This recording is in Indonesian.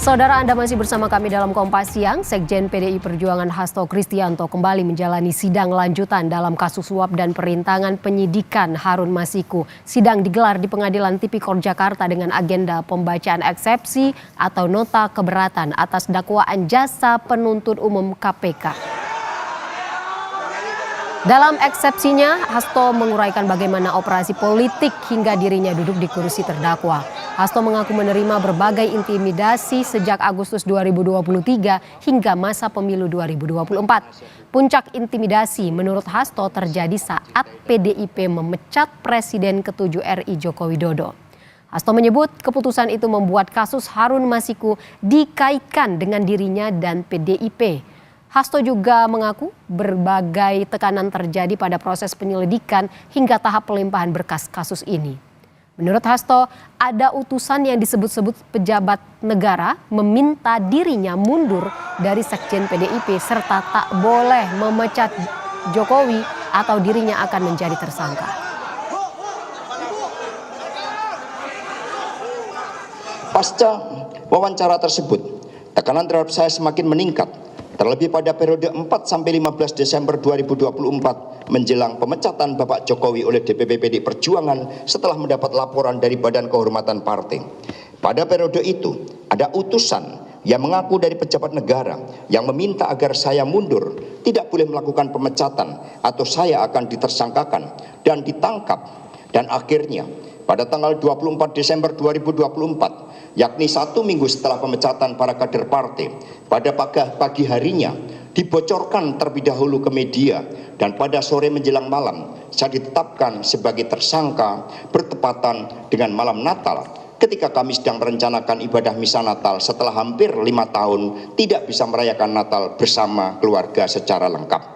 Saudara, Anda masih bersama kami dalam Kompas Siang. Sekjen PDI Perjuangan Hasto Kristianto kembali menjalani sidang lanjutan dalam kasus suap dan perintangan penyidikan Harun Masiku. Sidang digelar di Pengadilan Tipikor Jakarta dengan agenda pembacaan eksepsi atau nota keberatan atas dakwaan jasa penuntut umum KPK. Dalam eksepsinya, Hasto menguraikan bagaimana operasi politik hingga dirinya duduk di kursi terdakwa. Hasto mengaku menerima berbagai intimidasi sejak Agustus 2023 hingga masa pemilu 2024. Puncak intimidasi menurut Hasto terjadi saat PDIP memecat Presiden ke-7 RI Joko Widodo. Hasto menyebut keputusan itu membuat kasus Harun Masiku dikaitkan dengan dirinya dan PDIP. Hasto juga mengaku berbagai tekanan terjadi pada proses penyelidikan hingga tahap pelimpahan berkas kasus ini. Menurut Hasto, ada utusan yang disebut-sebut pejabat negara meminta dirinya mundur dari Sekjen PDIP serta tak boleh memecat Jokowi atau dirinya akan menjadi tersangka. Pasca wawancara tersebut, tekanan terhadap saya semakin meningkat. Terlebih pada periode 4-15 Desember 2024 menjelang pemecatan Bapak Jokowi oleh DPP PDI Perjuangan setelah mendapat laporan dari Badan Kehormatan Partai. Pada periode itu ada utusan yang mengaku dari pejabat negara yang meminta agar saya mundur, tidak boleh melakukan pemecatan atau saya akan ditersangkakan dan ditangkap. Dan akhirnya pada tanggal 24 Desember 2024, yakni 1 minggu setelah pemecatan para kader partai, pada pagi harinya dibocorkan terlebih dahulu ke media dan pada sore menjelang malam saya ditetapkan sebagai tersangka bertepatan dengan malam Natal ketika kami sedang merencanakan ibadah misa Natal setelah hampir 5 tahun tidak bisa merayakan Natal bersama keluarga secara lengkap.